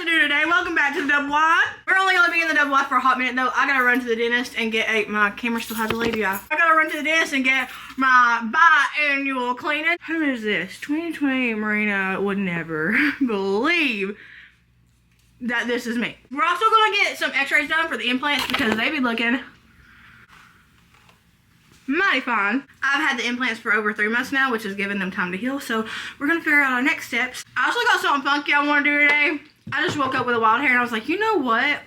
do today? Welcome back to the double wide. We're only gonna be in the double wide for a hot minute though. I gotta run to the dentist and get my camera still has a lady eye. I gotta run to the dentist and get my biannual cleaning. Who is this? 2020 Marina would never believe that this is me. We're also gonna get some x-rays done for the implants because they be looking mighty fine. I've had the implants for over 3 months now, which is giving them time to heal. So we're gonna figure out our next steps. I also got something funky I wanna do today. I just woke up with a wild hair and I was like, you know what?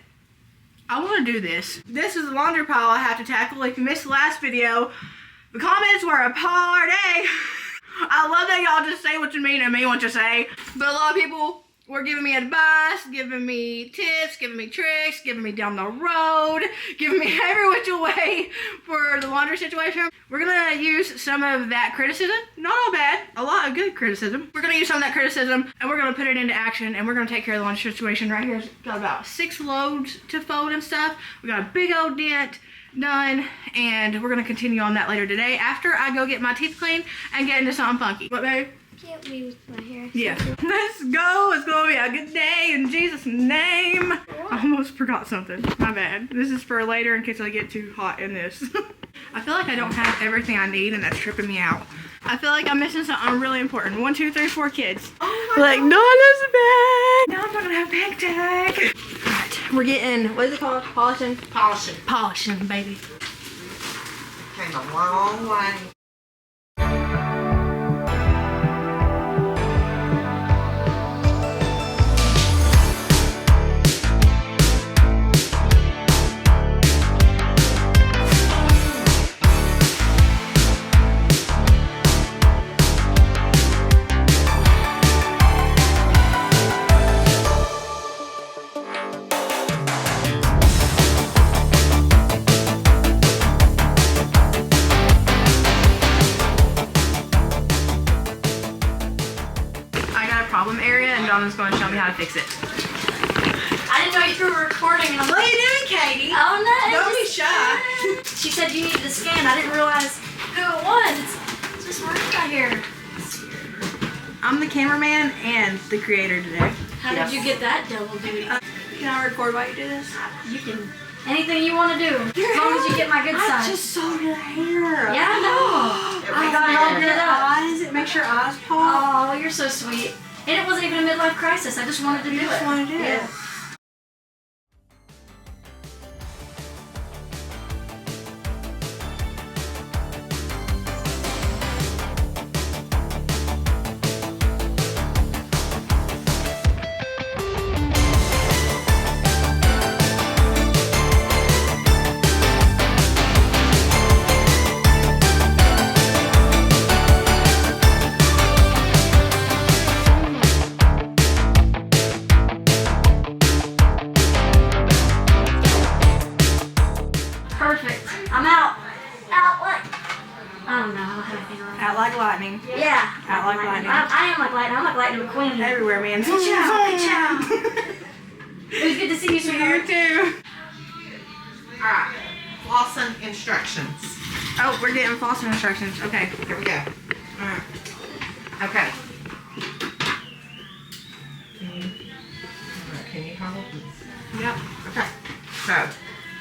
I wanna do this. This is the laundry pile I have to tackle. If you missed the last video, the comments were a party. I love that y'all just say what you mean and mean what you say. But a lot of people were giving me advice, giving me tips, giving me tricks, giving me down the road, giving me every which way for the laundry situation. We're gonna use some of that criticism, not all bad, a lot of good criticism. We're gonna use some of that criticism and we're gonna put it into action and we're gonna take care of the laundry situation. Right here's got about 6 loads to fold and stuff. We got a big old dent done and we're gonna continue on that later today after I go get my teeth cleaned and get into something funky. What, babe? Can't be with my hair. Yeah. Let's go. It's going to be a good day in Jesus' name. I almost forgot something. My bad. This is for later in case I get too hot in this. I feel like I don't have everything I need and that's tripping me out. I feel like I'm missing something really important. 1, 2, 3, 4 kids. Oh my God. No, I'm not going to have bank tag. Alright. We're getting, what is it called? Polishing? Polishing. Polishing, baby. Came a long way. Donna's going to show me how to fix it. I didn't know you were recording. What are you doing, Katie? Oh no. Don't be shy. She said you needed to scan. I didn't realize who it was. It's just Marina here. I'm the cameraman and the creator today. How did you get that double duty? Can I record while you do this? You can. Anything you want to do. As long as you get my good side. I just saw your hair. Yeah, I know. I gotta help it up. Eyes, it makes your eyes pop. Oh, you're so sweet. And it wasn't even a midlife crisis. I just wanted to do it. Just wanted to do it. Out like lightning. Yeah. Out like lightning. I am like lightning. I'm like Lightning McQueen. Everywhere, man. Good job. Good job. It was good to see you, sweetheart. You too. Alright. Flossing instructions. Oh, we're getting flossing instructions. Okay. Here we go. Alright. Okay. Can you hold this? Yep. Okay. So,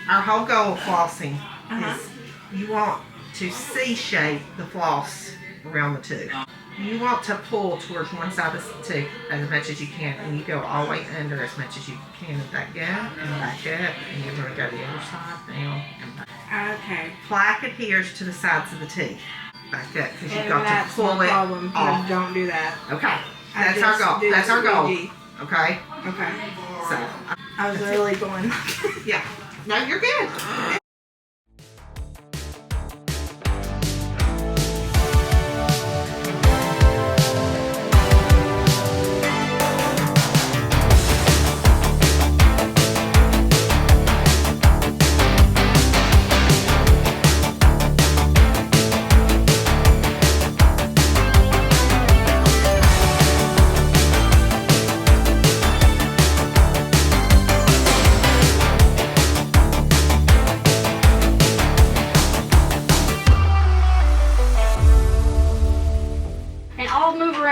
our whole goal of flossing is you want to C-shape the floss around the tooth. You want to pull towards one side of the tooth as much as you can, and you go all the way under as much as you can. Let go and back up, and you're going to go the other side, down, and back. Okay. Plaque adheres to the sides of the teeth. Back up, because you've got that's to pull no it problem, off. Don't do that. Okay. That's our goal. That's our goal. Okay? Okay. So, I was literally going. yeah. No, you're good.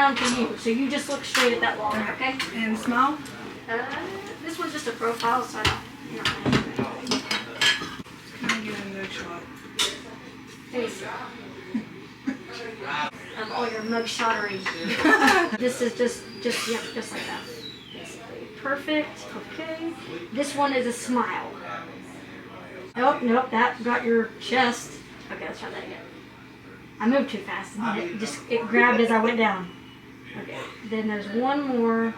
To you, so you just look straight at that wall, okay? And smile. This one's just a profile, so I don't. I'm getting no shot. Face. Of all your mug shottery. This is just like that. Basically. Perfect. Okay. This one is a smile. Oh, nope, that got your chest. Okay, let's try that again. I moved too fast and it grabbed as I went down. Okay, then there's one more.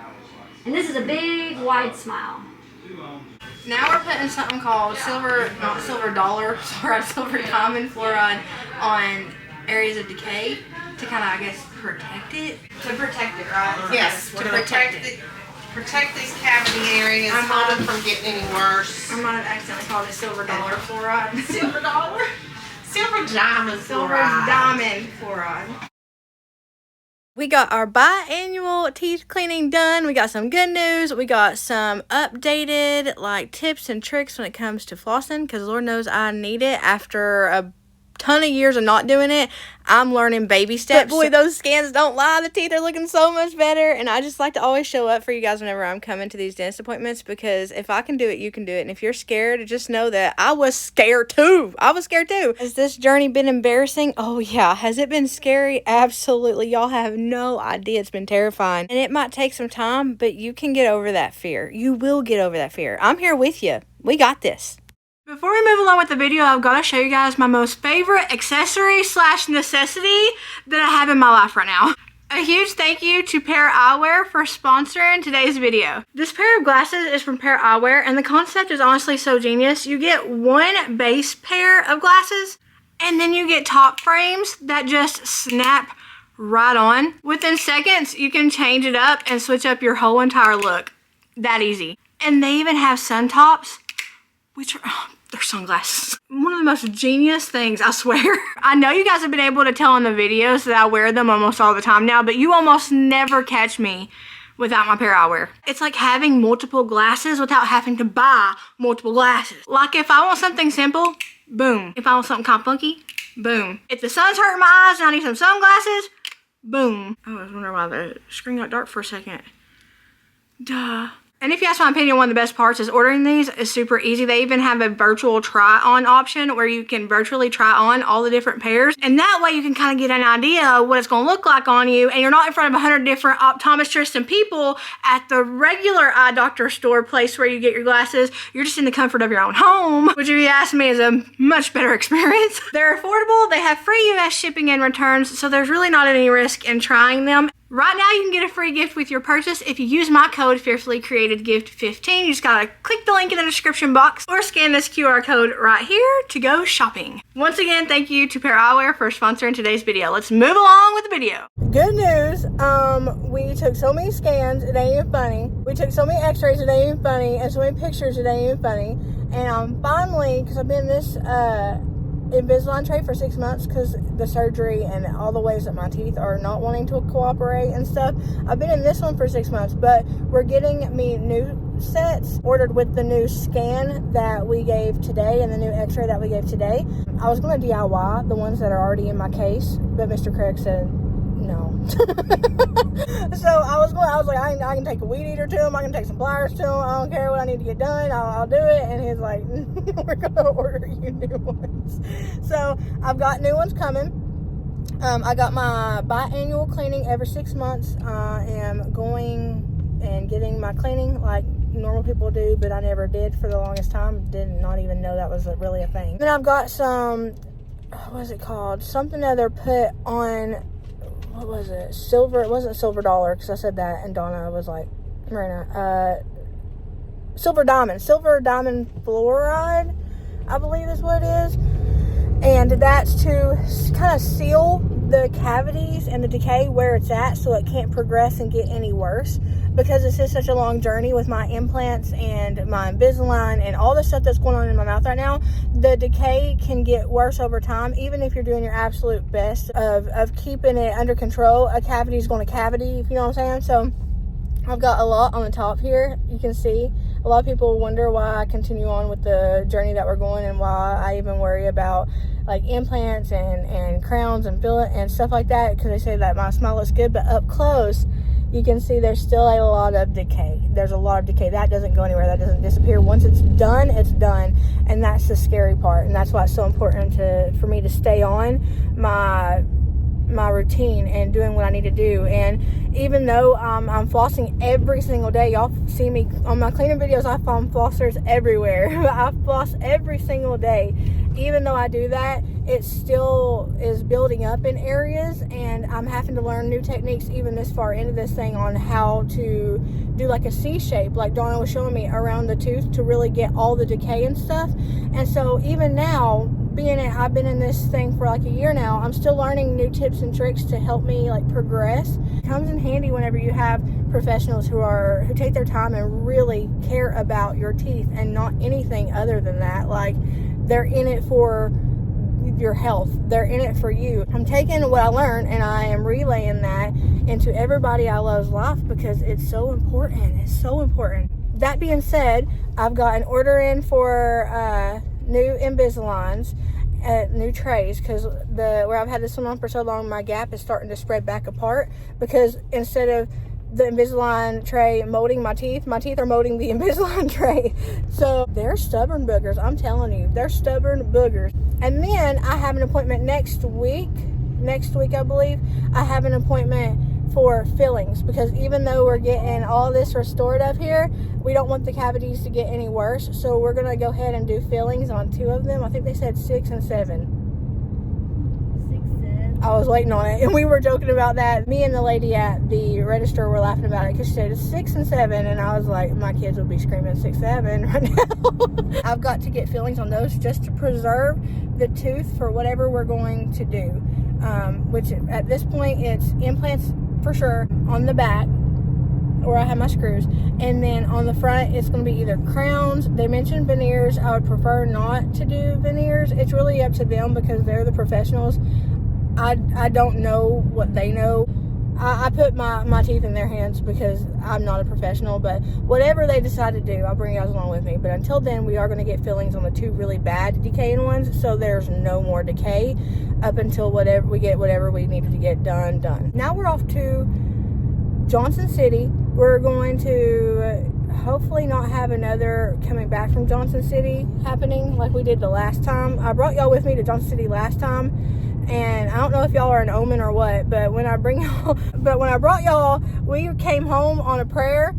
And this is a big, wide smile. Now we're putting something called silver diamond fluoride on areas of decay to kind of, I guess, protect it. To protect it, right? Yes, to protect it. Protect these cavity areas, hold them from getting any worse. I might have accidentally called it silver dollar fluoride. Silver dollar? Silver diamond Silver fluoride. diamond fluoride. We got our biannual teeth cleaning done. We got some good news. We got some updated like tips and tricks when it comes to flossing, because Lord knows I need it after a ton of years of not doing it. I'm learning baby steps. But boy, those scans don't lie. The teeth are looking so much better, and I just like to always show up for you guys whenever I'm coming to these dentist appointments, because if I can do it, you can do it. And if you're scared, just know that I was scared too. Has this journey been embarrassing? Oh yeah. Has it been scary? Absolutely. Y'all have no idea. It's been terrifying, and it might take some time, but you can get over that fear. You will get over that fear. I'm here with you. We got this. Before we move along with the video, I've got to show you guys my most favorite accessory / necessity that I have in my life right now. A huge thank you to Eyewear for sponsoring today's video. This pair of glasses is from Eyewear, and the concept is honestly so genius. You get one base pair of glasses, and then you get top frames that just snap right on. Within seconds, you can change it up and switch up your whole entire look. That easy. And they even have sun tops, which are... they're sunglasses. One of the most genius things, I swear. I know you guys have been able to tell in the videos that I wear them almost all the time now, but you almost never catch me without my pair of eyewear. It's like having multiple glasses without having to buy multiple glasses. Like if I want something simple, boom. If I want something kind of funky, boom. If the sun's hurting my eyes and I need some sunglasses, boom. I was wondering why the screen got dark for a second. Duh. And if you ask my opinion, one of the best parts is ordering these is super easy. They even have a virtual try-on option where you can virtually try on all the different pairs. And that way you can kind of get an idea of what it's going to look like on you. And you're not in front of 100 different optometrists and people at the regular eye doctor store place where you get your glasses. You're just in the comfort of your own home, which if you ask me is a much better experience. They're affordable. They have free US shipping and returns. So there's really not any risk in trying them. Right now, you can get a free gift with your purchase if you use my code FearfullyCreatedGift15. You just gotta click the link in the description box or scan this QR code right here to go shopping. Once again, thank you to Eyewear for sponsoring today's video. Let's move along with the video. Good news, we took so many scans, it ain't even funny. We took so many x-rays, it ain't even funny, and so many pictures, it ain't even funny. And finally, because I've been in this Invisalign tray for 6 months because the surgery and all the ways that my teeth are not wanting to cooperate and stuff. I've been in this one for 6 months, but we're getting me new sets ordered with the new scan that we gave today and the new x-ray that we gave today. I was going to DIY the ones that are already in my case, but Mr. Craig said no. So I was like, I can take a weed eater to him, I can take some pliers to him, I don't care what I need to get done, I'll do it. And he's like, we're gonna order you new ones. So I've got new ones coming. I got my biannual cleaning every 6 months. I am going and getting my cleaning like normal people do, but I never did for the longest time. Did not even know that was really a thing. Then I've got some, what is it called? Something that they're put on, what was it? Silver, it wasn't silver dollar because I said that and Donna was like, Marina, silver diamond fluoride, I believe is what it is. And that's to kind of seal the cavities and the decay where it's at so it can't progress and get any worse. Because this is such a long journey with my implants and my Invisalign and all the stuff that's going on in my mouth right now, the decay can get worse over time. Even if you're doing your absolute best of keeping it under control, a cavity is going to cavity, if you know what I'm saying. So I've got a lot on the top here. You can see a lot of people wonder why I continue on with the journey that we're going and why I even worry about like implants and crowns and filling and stuff like that, because they say that my smile looks good, but up close you can see there's still a lot of decay. There's a lot of decay. That doesn't go anywhere. That doesn't disappear. Once it's done, it's done. And that's the scary part. And that's why it's so important for me to stay on my routine and doing what I need to do. And even though I'm flossing every single day, y'all see me on my cleaning videos, I find flossers everywhere. I floss every single day. Even though I do that, it still is building up in areas, and I'm having to learn new techniques even this far into this thing on how to do like a C shape, like Donna was showing me, around the tooth to really get all the decay and stuff. And so even now, I've been in this thing for like a year now, I'm still learning new tips and tricks to help me like progress. It comes in handy whenever you have professionals who take their time and really care about your teeth and not anything other than that. Like, they're in it for your health. They're in it for you. I'm taking what I learned and I am relaying that into everybody I love's life because it's so important. It's so important. That being said, I've got an order in for new Invisaligns, new trays, because where I've had this one on for so long, my gap is starting to spread back apart, because instead of the Invisalign tray molding my teeth are molding the Invisalign tray. So they're stubborn boogers, I'm telling you, they're stubborn boogers. And then I have an appointment next week I believe, I have an appointment for fillings, because even though we're getting all this restored up here, we don't want the cavities to get any worse. So we're gonna go ahead and do fillings on 2 of them. I think they said 6 and 7. I was waiting on it, and we were joking about that. Me and the lady at the register were laughing about it because she said it's 6 and 7, and I was like, my kids would be screaming 6, 7 right now. I've got to get fillings on those just to preserve the tooth for whatever we're going to do. Which at this point, it's implants for sure on the back, where I have my screws, and then on the front it's going to be either crowns. They mentioned veneers. I would prefer not to do veneers. It's really up to them because they're the professionals. I don't know what they know. I put my teeth in their hands because I'm not a professional, but whatever they decide to do, I'll bring you guys along with me. But until then, we are going to get fillings on the 2 really bad decaying ones, so there's no more decay up until whatever we needed to get done. Now we're off to Johnson City. We're going to hopefully not have another coming back from Johnson City happening like we did the last time. I brought y'all with me to Johnson City last time, and I don't know if y'all are an omen or what, but when I brought y'all, we came home on a prayer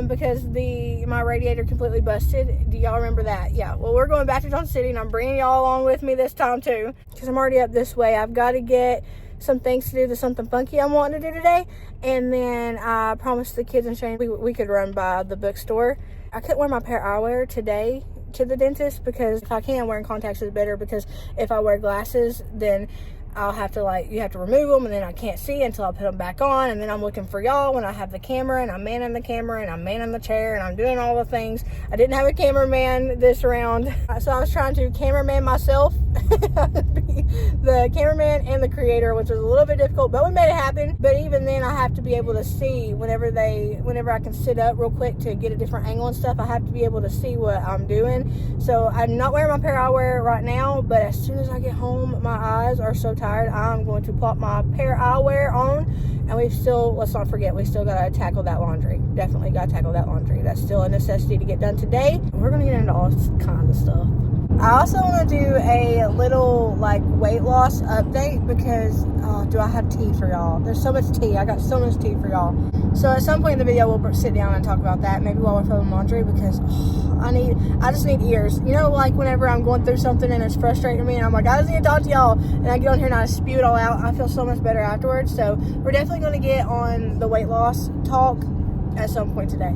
because my radiator completely busted. Do y'all remember that? Yeah. Well, we're going back to Johnson City, and I'm bringing y'all along with me this time too, because I'm already up this way. I've got to get some things to do. There's something funky I'm wanting to do today, and then I promised the kids and Shane we could run by the bookstore. I couldn't wear my pair of eyewear today to the dentist, because if I can, wearing contacts is better, because if I wear glasses, then I'll have to you have to remove them, and then I can't see until I put them back on, and then I'm looking for y'all when I have the camera, and I'm manning the camera, and I'm manning the chair, and I'm doing all the things. I didn't have a cameraman this round, so I was trying to cameraman myself, the cameraman and the creator, which was a little bit difficult, but we made it happen. But even then, I have to be able to see whenever I can sit up real quick to get a different angle and stuff. I have to be able to see what I'm doing. So I'm not wearing my pair of eyewear right now, but as soon as I get home, my eyes are so tired. I'm going to plop my pair of eyewear on, and let's not forget, we still gotta tackle that laundry. Definitely gotta tackle that laundry. That's still a necessity to get done today. We're gonna get into all kinds of stuff. I also want to do a little weight loss update, because do I have tea for y'all? There's so much tea. I got so much tea for y'all. So at some point in the video, we'll sit down and talk about that, maybe while we're filming laundry, because I just need ears. You know, like whenever I'm going through something and it's frustrating me, and I'm like, I just need to talk to y'all, and I get on here and I spew it all out, I feel so much better afterwards. So we're definitely going to get on the weight loss talk at some point today.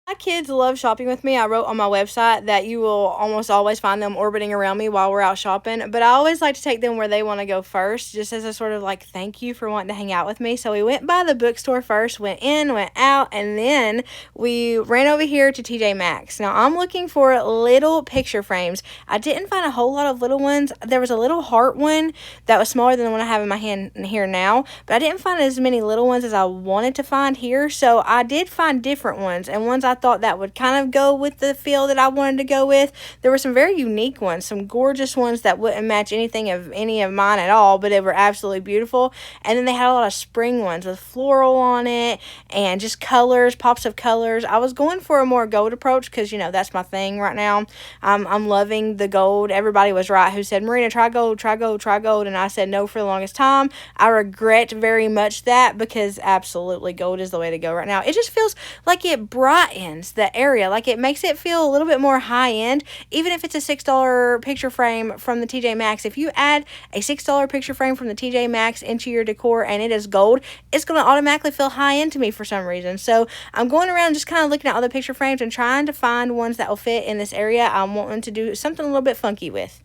My kids love shopping with me. I wrote on my website that you will almost always find them orbiting around me while we're out shopping, but I always like to take them where they want to go first, just as a sort of thank you for wanting to hang out with me. So we went by the bookstore first, went in, went out, and then we ran over here to TJ Maxx. Now I'm looking for little picture frames. I didn't find a whole lot of little ones. There was a little heart one that was smaller than the one I have in my hand here now, but I didn't find as many little ones as I wanted to find here. So I did find different ones, and ones I thought that would kind of go with the feel that I wanted to go with. There were some very unique ones, some gorgeous ones that wouldn't match anything of any of mine at all, but they were absolutely beautiful. And then they had a lot of spring ones with floral on it and just colors, pops of colors. I was going for a more gold approach because, you know, that's my thing right now. I'm loving the gold. Everybody was right who said, Marina, try gold, try gold, try gold. And I said no for the longest time. I regret very much that because absolutely gold is the way to go right now. It just feels like it brightens the area. Like it makes it feel a little bit more high end. Even if it's a $6 picture frame from the TJ Maxx, if you add a $6 picture frame from the TJ Maxx into your decor and it is gold, it's going to automatically feel high end to me for some reason. So I'm going around just kind of looking at other picture frames and trying to find ones that will fit in this area I'm wanting to do something a little bit funky with.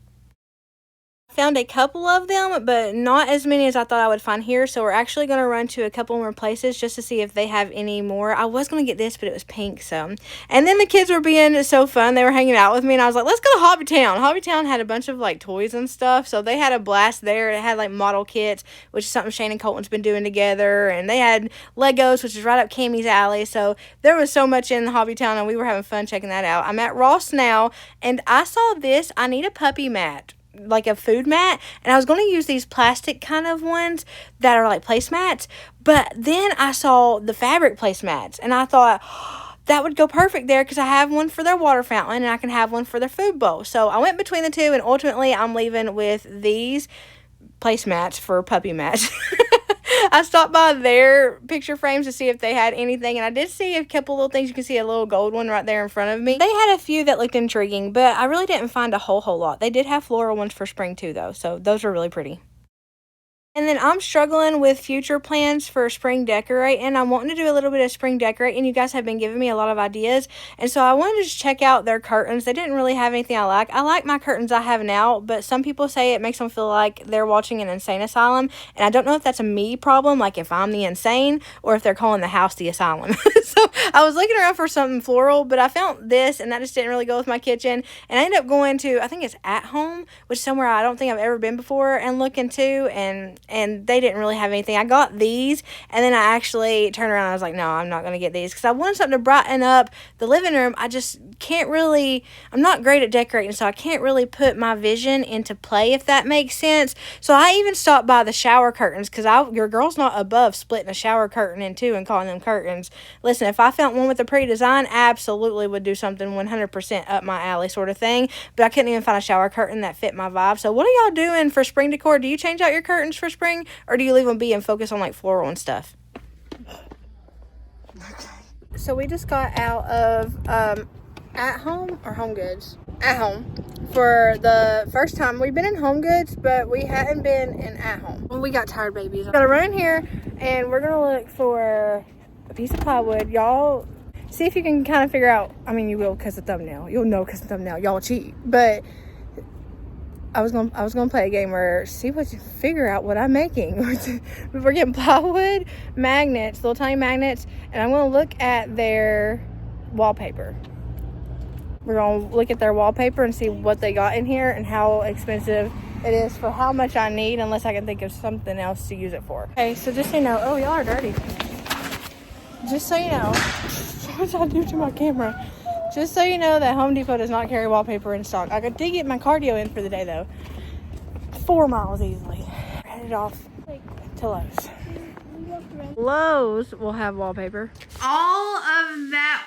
Found a couple of them, but not as many as I thought I would find here, so we're actually going to run to a couple more places just to see if they have any more. I was going to get this, but it was pink, so. And then the kids were being so fun. They were hanging out with me, and I was like, let's go to Hobby Town. Hobby Town had a bunch of, like, toys and stuff, so they had a blast there. It had, like, model kits, which is something Shane and Colton's been doing together, and they had Legos, which is right up Cammie's alley, so there was so much in Hobby Town, and we were having fun checking that out. I'm at Ross now, and I saw this. I need a puppy mat, like a food mat, and I was going to use these plastic kind of ones that are like placemats, but then I saw the fabric placemats and I thought, oh, that would go perfect there because I have one for their water fountain and I can have one for their food bowl. So I went between the two, and ultimately I'm leaving with these placemats for puppy mats. I stopped by their picture frames to see if they had anything, and I did see a couple little things. You can see a little gold one right there in front of me. They had a few that looked intriguing, but I really didn't find a whole lot. They did have floral ones for spring too, though, so those were really pretty. And then I'm struggling with future plans for spring decorating. I'm wanting to do a little bit of spring decorating. You guys have been giving me a lot of ideas. And so I wanted to just check out their curtains. They didn't really have anything I like. I like my curtains I have now, but some people say it makes them feel like they're watching an insane asylum. And I don't know if that's a me problem, like if I'm the insane, or if they're calling the house the asylum. So I was looking around for something floral, but I found this, and that just didn't really go with my kitchen. And I ended up going to, I think it's At Home, which is somewhere I don't think I've ever been before, and looking too, and they didn't really have anything. I got these, and then I actually turned around and I was like, no, I'm not going to get these because I wanted something to brighten up the living room. I just can't really, I'm not great at decorating, so I can't really put my vision into play, if that makes sense. So I even stopped by the shower curtains because your girl's not above splitting a shower curtain in two and calling them curtains. Listen, if I found one with a pretty design, I absolutely would do something 100% up my alley sort of thing, but I couldn't even find a shower curtain that fit my vibe. So what are y'all doing for spring decor? Do you change out your curtains for spring, or do you leave them be and focus on like floral and stuff? So we just got out of At Home or Home Goods? At Home for the first time. We've been in Home Goods, but we hadn't been in At Home. We got tired babies. Gotta run in here and we're gonna look for a piece of plywood. Y'all see if you can kind of figure out, I mean you will because the thumbnail. You'll know because the thumbnail. Y'all cheat. But I was gonna play a game where see what you figure out what I'm making. We're getting plywood, magnets, little tiny magnets, and I'm gonna look at their wallpaper. We're gonna look at their wallpaper and see what they got in here and how expensive it is for how much I need, unless I can think of something else to use it for. Okay, so just so you know, oh y'all are dirty. Just so you know, what y'all do to my camera. Just so you know that Home Depot does not carry wallpaper in stock. I did get my cardio in for the day though. 4 miles easily. Headed off to Lowe's. Lowe's will have wallpaper. All of that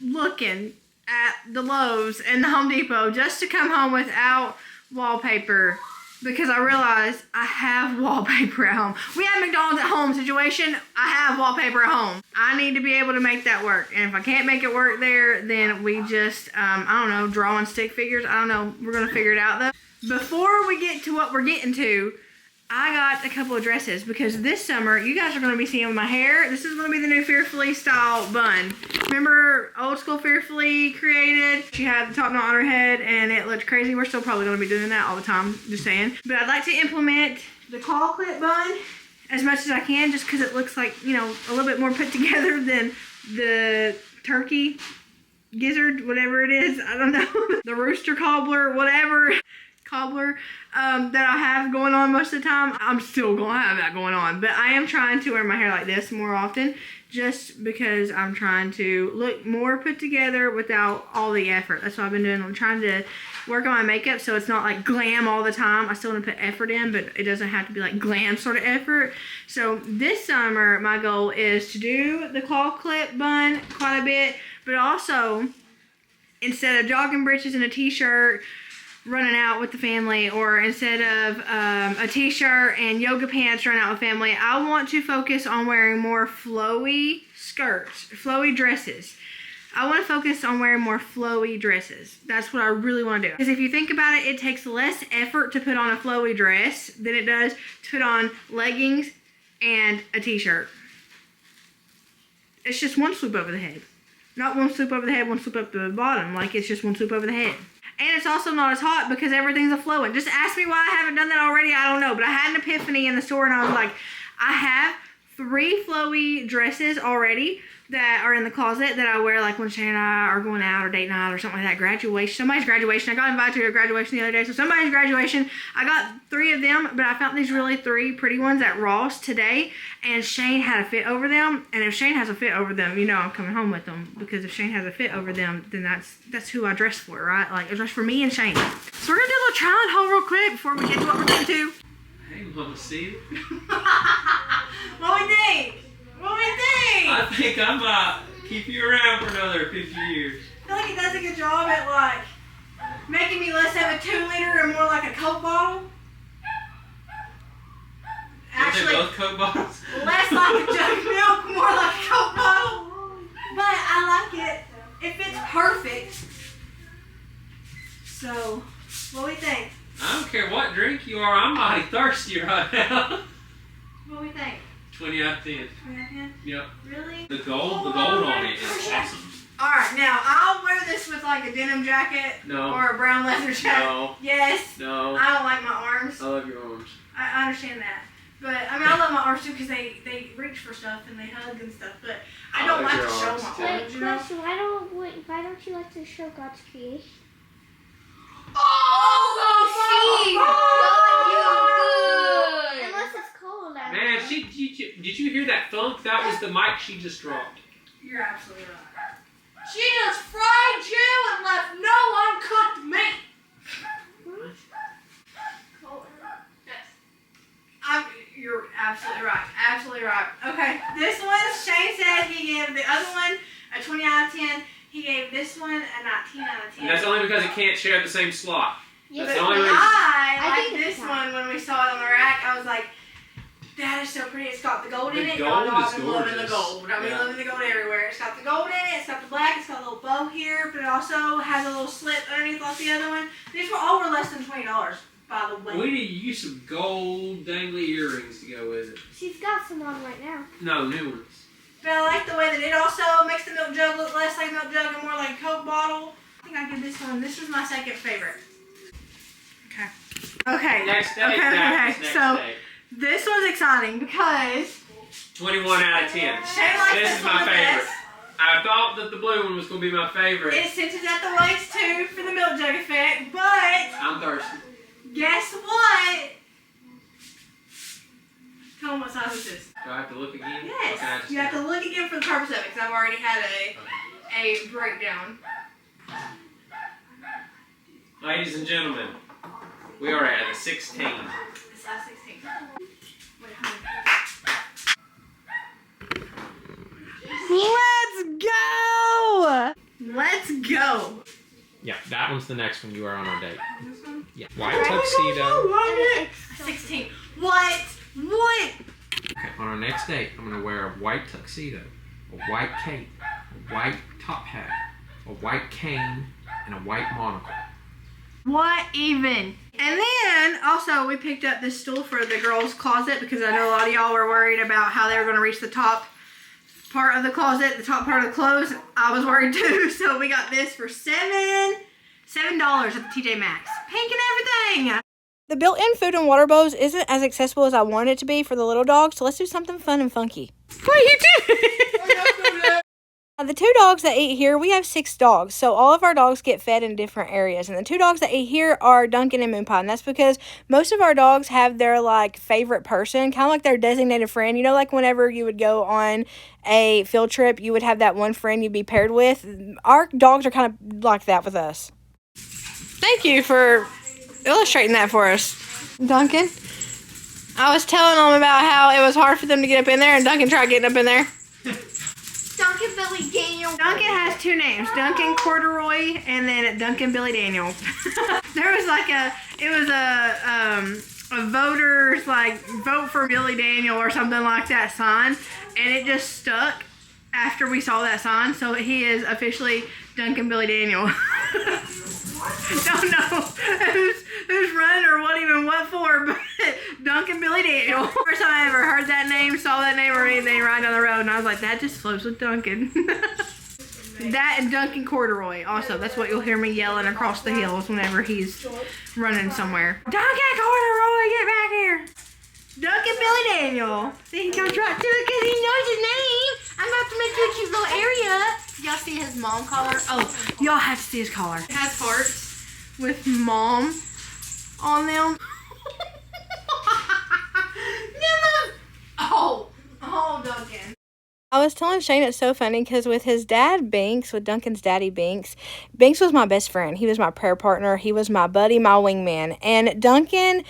looking at the Lowe's and the Home Depot just to come home without wallpaper, because I realized I have wallpaper at home. We have McDonald's at home situation. I have wallpaper at home. I need to be able to make that work. And if I can't make it work there, then we just, I don't know, draw on stick figures. I don't know. We're going to figure it out though. Before we get to what we're getting to, I got a couple of dresses because this summer, you guys are going to be seeing my hair. This is going to be the new Fearfully style bun. Remember old school Fearfully created? She had the top knot on her head and it looked crazy. We're still probably going to be doing that all the time, just saying. But I'd like to implement the claw clip bun as much as I can, just because it looks like, you know, a little bit more put together than the turkey gizzard, whatever it is. I don't know. The rooster cobbler, whatever. Cobbler that I have going on most of the time. I'm still gonna have that going on, but I am trying to wear my hair like this more often just because I'm trying to look more put together without all the effort. That's what I've been doing. I'm trying to work on my makeup so it's not like glam all the time. I still want to put effort in, but it doesn't have to be like glam sort of effort. So this summer, my goal is to do the claw clip bun quite a bit, but also instead of jogging breeches and a t-shirt, running out with the family, or instead of a t-shirt and yoga pants running out with family, I want to focus on wearing more flowy skirts, flowy dresses. I want to focus on wearing more flowy dresses. That's what I really want to do. Because if you think about it, it takes less effort to put on a flowy dress than it does to put on leggings and a t-shirt. It's just one swoop over the head. Not one swoop over the head, one swoop up the bottom. Like, it's just one swoop over the head. And it's also not as hot because everything's a flowing. Just ask me why I haven't done that already. I don't know. But I had an epiphany in the store and I was like, I have 3 flowy dresses already that are in the closet that I wear like when Shane and I are going out or date night or something like that. Graduation. Somebody's graduation. I got invited to a graduation the other day. So somebody's graduation. I got 3 of them, but I found these really 3 pretty ones at Ross today. And Shane had a fit over them. And if Shane has a fit over them, you know I'm coming home with them. Because if Shane has a fit over them, then that's who I dress for, right? Like, I dress for me and Shane. So we're going to do a little try on haul real quick before we get to what we're getting to. Hey, mama, see it? What we think? What we think? I think I might keep you around for another 50 years. I feel like it does a good job at like making me less have a 2-liter and more like a Coke bottle. Actually, both Coke bottles? less like a jug of milk, more like a Coke bottle. But I like it. It fits perfect. So, what do we think? I don't care what drink you are, I'm mighty thirsty right now. What do we think? 20 out of 10. 20 out of 10? Yep. Really? The gold on it is awesome. Alright, now I'll wear this with like a denim jacket No. or a brown leather jacket. No. Yes. No. I don't like my arms. I love your arms. I understand that. But I mean, I love my arms too because they reach for stuff and they hug and stuff. But I don't like like your to show arms, my too. arms, you know? Question, why don't you like to show God's creation? Unless it's cold out. Man, did you hear that thunk? That was the mic she just dropped. You're absolutely right. She just fried you and left no uncooked meat. You're absolutely right. Absolutely right. Okay, this one, Shane said he gave the other one a 20 out of 10. He gave this one a 19 out of 10. And that's only because it can't share the same slot. Yes, That's the only reason. I think like it's this fine. one when we saw it on the rack. I was like, that is so pretty. It's got the gold in The it. gold Y'all know is I've been loving the gorgeous. gold. I've been Yeah. loving the gold everywhere. It's got the gold in it. It's got the black. It's got a little bow here, but it also has a little slit underneath like the other one. These were all less than $20, by the way. We need to use some gold dangly earrings to go with it. She's got some on right now. No, new ones. But I like the way that it also makes the milk jug look less like a milk jug and more like a Coke bottle. I think I give this one. This is my second favorite. Okay. Okay. Next day. Okay. Next So day. this one's exciting because 21 out of 10. Shane likes This this is one my the favorite. best. I thought that the blue one was going to be my favorite. It cinches at the waist too for the milk jug effect, but I'm thirsty. guess what? Tell them what size this is. Do I have to look again? Yes. Or can I just You have to look again for the purpose of it because I've already had a breakdown. Ladies and gentlemen, we are at a 16. It's size 16. Wait, honey. Let's go! Let's go! Yeah, that one's the next one you are on our date. This one? Yeah, white tuxedo. 16. What? What? Okay, on our next date, I'm gonna wear a white tuxedo, a white cape, a white top hat, a white cane, and a white monocle. What even? And then also we picked up this stool for the girls' closet because I know a lot of y'all were worried about how they were going to reach the top part of the closet, the top part of the clothes. I was worried too, so we got this for $7 at the TJ Maxx. Pink and everything. The built-in food and water bowls isn't as accessible as I want it to be for the little dogs, so let's do something fun and funky. What are you doing? The 2 dogs that eat here, we have 6 dogs, so all of our dogs get fed in different areas, and the 2 dogs that eat here are Duncan and Moonpie, and that's because most of our dogs have their, like, favorite person, kind of like their designated friend. You know, like whenever you would go on a field trip, you would have that one friend you'd be paired with. Our dogs are kind of like that with us. Thank you for illustrating that for us, Duncan. I was telling them about how it was hard for them to get up in there, and Duncan tried getting up in there. Duncan Billy Daniel. Duncan has 2 names, Duncan Corduroy and then Duncan Billy Daniel. There was like a voters, like, vote for Billy Daniel or something like that sign, and it just stuck after we saw that sign, so he is officially Duncan Billy Daniel. Don't know who's running or what for, but Duncan Billy Daniel. First time I ever heard that name, saw that name or anything right down the road, and I was like, that just flows with Duncan. That and Duncan Corduroy also. That's what you'll hear me yelling across the hills whenever he's running somewhere. Duncan Corduroy, get back here. Duncan Billy Daniel. See, he comes right to it because he knows his name. I'm about to make you a cute little area. Y'all see his mom collar? Oh, y'all have to see his collar. It has hearts with mom on them. Oh, Duncan. I was telling Shane it's so funny because with his dad, Binks, with Duncan's daddy, Binks was my best friend. He was my prayer partner. He was my buddy, my wingman. And Duncan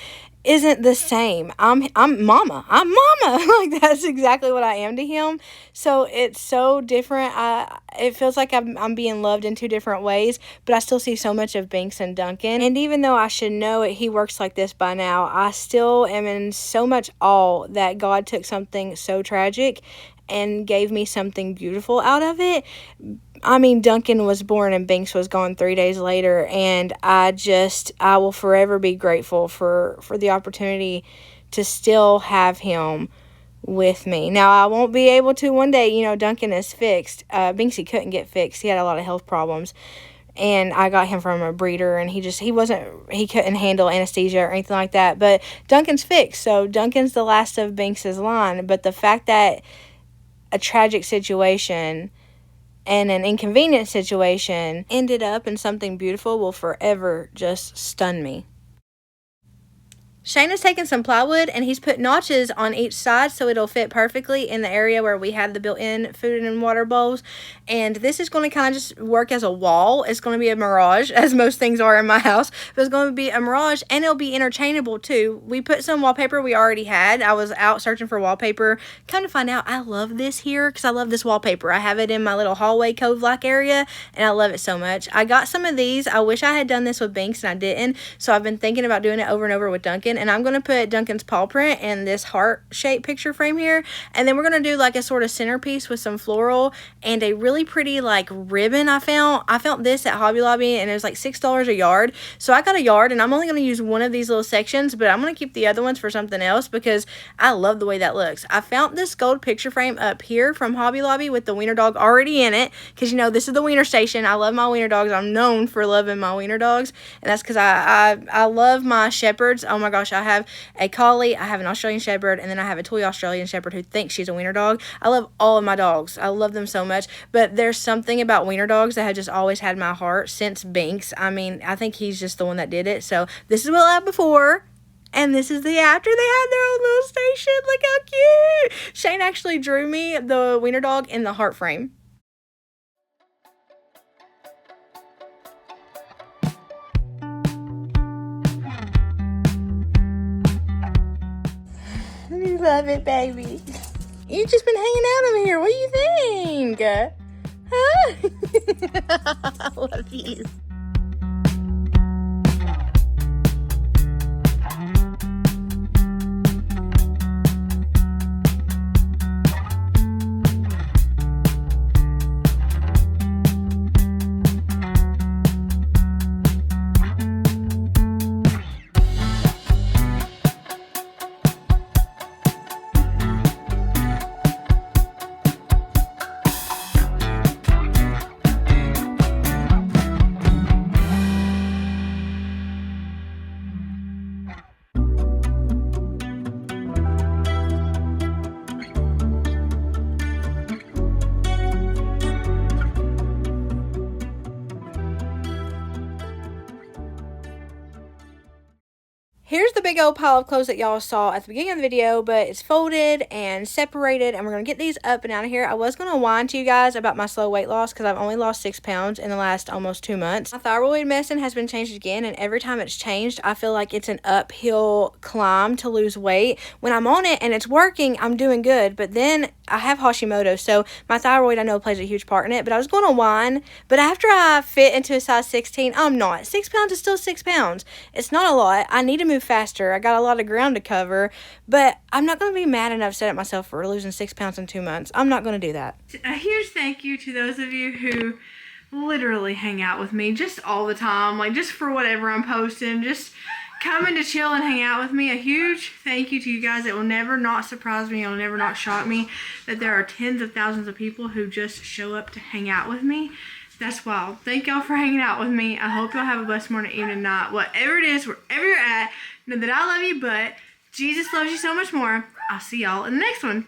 isn't the same. I'm mama. I'm mama. Like, that's exactly what I am to him. So it's so different. It feels like I'm being loved in 2 different ways, but I still see so much of Binks and Duncan. And even though I should know it, he works like this by now, I still am in so much awe that God took something so tragic and gave me something beautiful out of it. I mean, Duncan was born and Binks was gone 3 days later, and I will forever be grateful for the opportunity to still have him with me. Now, I won't be able to one day. You know, Duncan is fixed. Binksy couldn't get fixed. He had a lot of health problems, and I got him from a breeder, and he couldn't handle anesthesia or anything like that. But Duncan's fixed, so Duncan's the last of Binks's line. But the fact that a tragic situation and an inconvenient situation ended up in something beautiful will forever just stun me. Shane has taken some plywood and he's put notches on each side so it'll fit perfectly in the area where we have the built-in food and water bowls. And this is going to kind of just work as a wall. It's going to be a mirage, as most things are in my house. But it's going to be a mirage, and it'll be interchangeable too. We put some wallpaper we already had. I was out searching for wallpaper. Come to find out, I love this here because I love this wallpaper. I have it in my little hallway cove-like area, and I love it so much. I got some of these. I wish I had done this with Binks, and I didn't. So I've been thinking about doing it over and over with Duncan. And I'm going to put Duncan's paw print in this heart-shaped picture frame here. And then we're going to do like a sort of centerpiece with some floral and a really pretty like ribbon I found. I found this at Hobby Lobby and it was like $6 a yard. So I got a yard and I'm only going to use one of these little sections, but I'm going to keep the other ones for something else because I love the way that looks. I found this gold picture frame up here from Hobby Lobby with the wiener dog already in it because, you know, this is the wiener station. I love my wiener dogs. I'm known for loving my wiener dogs, and that's because I love my shepherds. Oh my gosh, I have a collie, I have an Australian shepherd, and then I have a toy Australian shepherd who thinks she's a wiener dog. I love all of my dogs. I love them so much, but there's something about wiener dogs that have just always had my heart since Binks. I mean, I think he's just the one that did it. So this is what I had before, and this is the after. They had their own little station. Look how cute. Shane actually drew me the wiener dog in the heart frame. You love it, baby. You've just been hanging out over here. What do you think? Huh? I love you. Here's the big old pile of clothes that y'all saw at the beginning of the video, but it's folded and separated, and we're going to get these up and out of here. I was going to whine to you guys about my slow weight loss because I've only lost 6 pounds in the last almost 2 months. My thyroid medicine has been changed again, and every time it's changed, I feel like it's an uphill climb to lose weight. When I'm on it and it's working, I'm doing good, but then I have Hashimoto, so my thyroid I know plays a huge part in it, but I was going to whine, but after I fit into a size 16, I'm not. 6 pounds is still 6 pounds. It's not a lot. I need to move faster. I got a lot of ground to cover, but I'm not going to be mad and upset at myself for losing 6 pounds in 2 months. I'm not going to do that. A huge thank you to those of you who literally hang out with me just all the time, like just for whatever I'm posting, just coming to chill and hang out with me. A huge thank you to you guys. It will never not surprise me. It will never not shock me that there are tens of thousands of people who just show up to hang out with me. That's wild. Thank y'all for hanging out with me. I hope y'all have a blessed morning, evening, night, whatever it is, wherever you're at. Know that I love you, but Jesus loves you so much more. I'll see y'all in the next one.